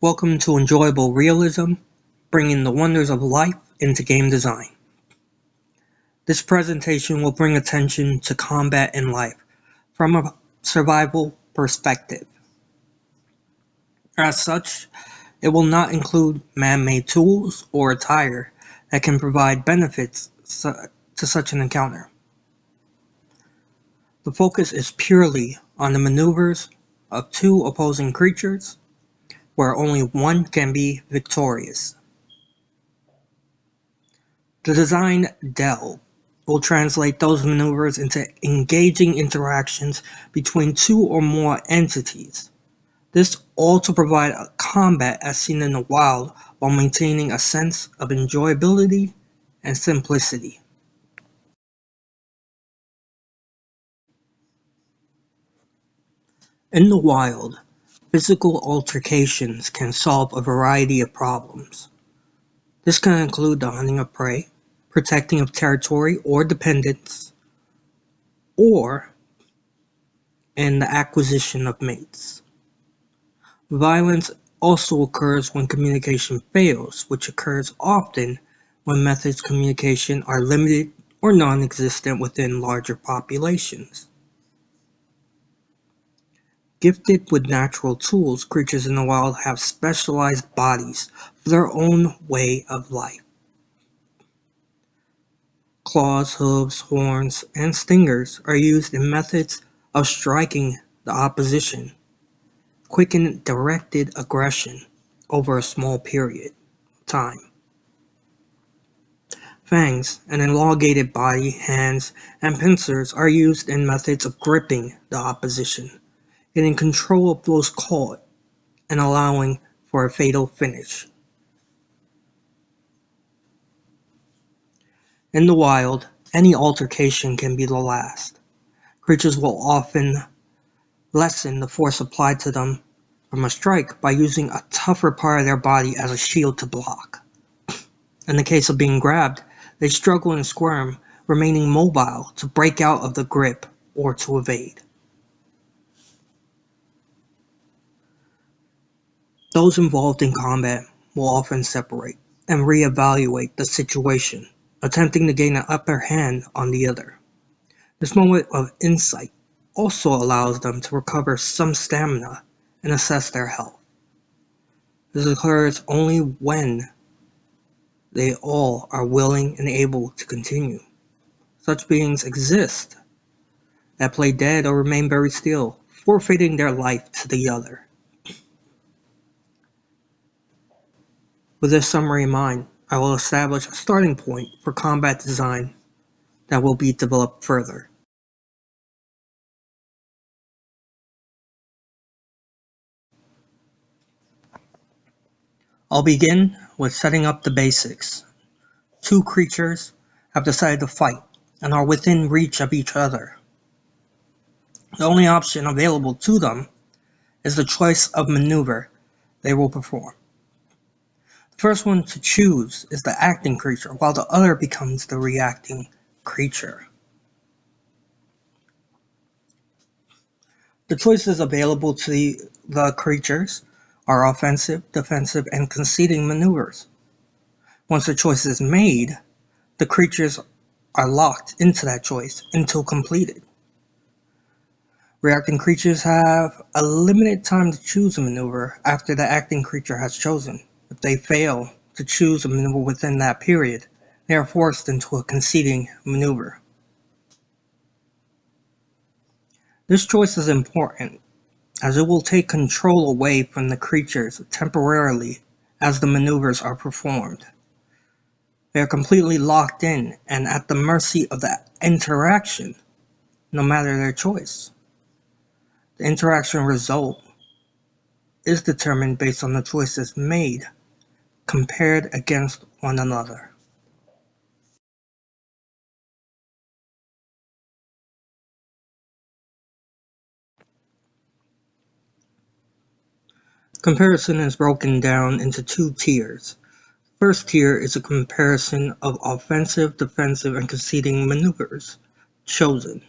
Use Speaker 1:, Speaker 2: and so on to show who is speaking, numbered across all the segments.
Speaker 1: Welcome to Enjoyable Realism, bringing the wonders of life into game design. This presentation will bring attention to combat in life from a survival perspective. As such, it will not include man-made tools or attire that can provide benefits to such an encounter. The focus is purely on the maneuvers of two opposing creatures, where only one can be victorious. The design delve will translate those maneuvers into engaging interactions between two or more entities. This all to provide a combat as seen in the wild while maintaining a sense of enjoyability and simplicity. In the wild, physical altercations can solve a variety of problems. This can include the hunting of prey, protecting of territory or dependents, or in the acquisition of mates. Violence also occurs when communication fails, which occurs often when methods of communication are limited or non-existent within larger populations. Gifted with natural tools, creatures in the wild have specialized bodies for their own way of life. Claws, hooves, horns, and stingers are used in methods of striking the opposition, quick and directed aggression over a small period of time. Fangs, an elongated body, hands, and pincers are used in methods of gripping the opposition, getting control of those caught, and allowing for a fatal finish. In the wild, any altercation can be the last. Creatures will often lessen the force applied to them from a strike by using a tougher part of their body as a shield to block. In the case of being grabbed, they struggle and squirm, remaining mobile to break out of the grip or to evade. Those involved in combat will often separate and reevaluate the situation, attempting to gain an upper hand on the other. This moment of insight also allows them to recover some stamina and assess their health. This occurs only when they all are willing and able to continue. Such beings exist that play dead or remain very still, forfeiting their life to the other. With this summary in mind, I will establish a starting point for combat design that will be developed further. I'll begin with setting up the basics. Two creatures have decided to fight and are within reach of each other. The only option available to them is the choice of maneuver they will perform. The first one to choose is the acting creature, while the other becomes the reacting creature. The choices available to the creatures are offensive, defensive, and conceding maneuvers. Once the choice is made, the creatures are locked into that choice until completed. Reacting creatures have a limited time to choose a maneuver after the acting creature has chosen. If they fail to choose a maneuver within that period, they are forced into a conceding maneuver. This choice is important, as it will take control away from the creatures temporarily as the maneuvers are performed. They are completely locked in and at the mercy of the interaction, no matter their choice. The interaction result is determined based on the choices made, compared against one another. Comparison is broken down into two tiers. First tier is a comparison of offensive, defensive, and conceding maneuvers chosen.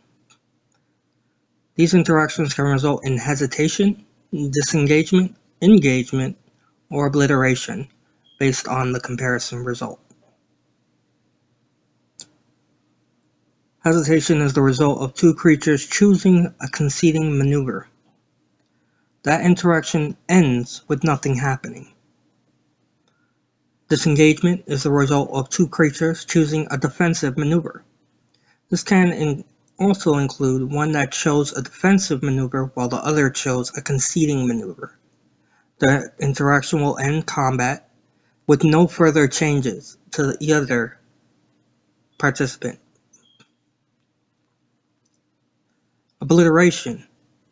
Speaker 1: These interactions can result in hesitation, disengagement, engagement, or obliteration based on the comparison result. Hesitation is the result of two creatures choosing a conceding maneuver. That interaction ends with nothing happening. Disengagement is the result of two creatures choosing a defensive maneuver. This can also include one that chose a defensive maneuver while the other chose a conceding maneuver. The interaction will end combat with no further changes to the other participant. Obliteration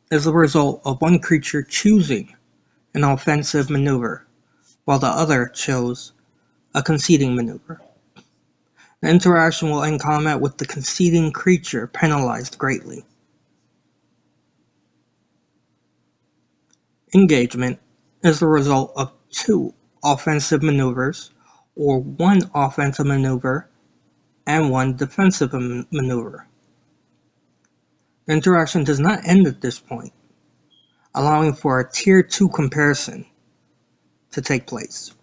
Speaker 1: is the result of one creature choosing an offensive maneuver while the other chose a conceding maneuver. The interaction will end combat with the conceding creature penalized greatly. Engagement is the result of two offensive maneuvers or one offensive maneuver and one defensive maneuver. The interaction does not end at this point, allowing for a Tier 2 comparison to take place.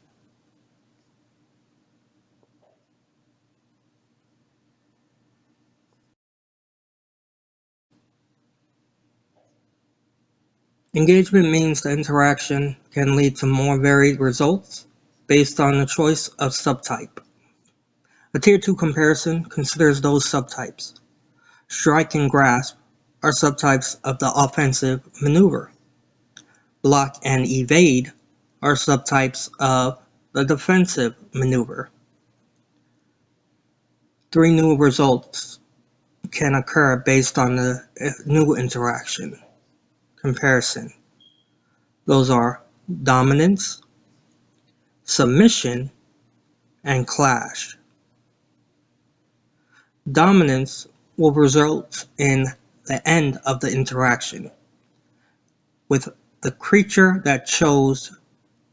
Speaker 1: Engagement means the interaction can lead to more varied results based on the choice of subtype. A Tier 2 comparison considers those subtypes. Strike and grasp are subtypes of the offensive maneuver. Block and evade are subtypes of the defensive maneuver. Three new results can occur based on the new interaction comparison. Those are dominance, submission, and clash. Dominance will result in the end of the interaction, with the creature that chose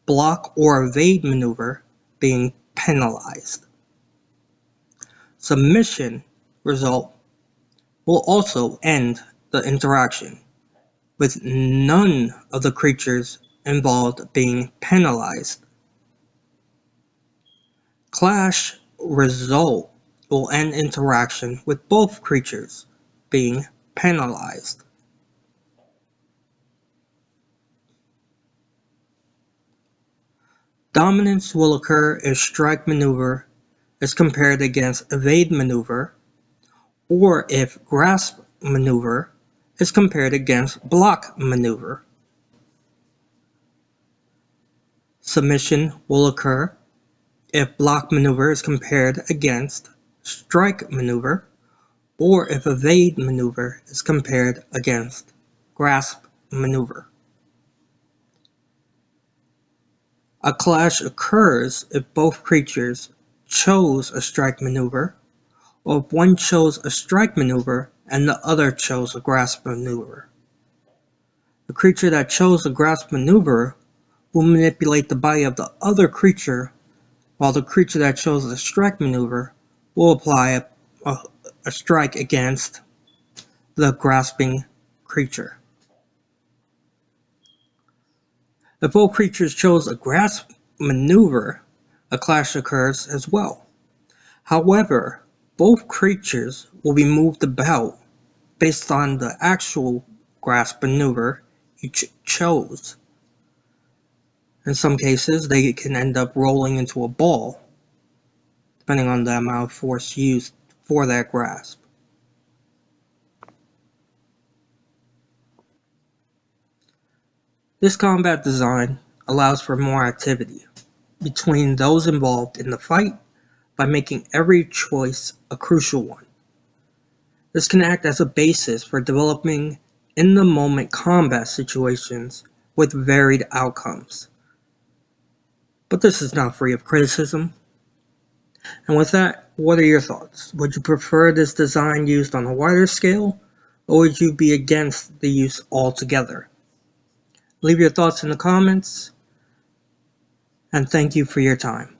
Speaker 1: block or evade maneuver being penalized. Submission result will also end the interaction, with none of the creatures involved being penalized. Clash result will end interaction with both creatures being penalized. Dominance will occur if strike maneuver is compared against evade maneuver, or if grasp maneuver is compared against block maneuver. Submission will occur if block maneuver is compared against strike maneuver, or if evade maneuver is compared against grasp maneuver. A clash occurs if both creatures chose a strike maneuver, or if one chose a strike maneuver and the other chose a grasp maneuver. The creature that chose the grasp maneuver will manipulate the body of the other creature, while the creature that chose the strike maneuver will apply a strike against the grasping creature. If both creatures chose a grasp maneuver, a clash occurs as well. However, both creatures will be moved about based on the actual grasp maneuver each chose. In some cases, they can end up rolling into a ball, depending on the amount of force used for that grasp. This combat design allows for more activity between those involved in the fight by making every choice a crucial one. This can act as a basis for developing in-the-moment combat situations with varied outcomes. But this is not free of criticism. And with that, what are your thoughts? Would you prefer this design used on a wider scale, or would you be against the use altogether? Leave your thoughts in the comments, and thank you for your time.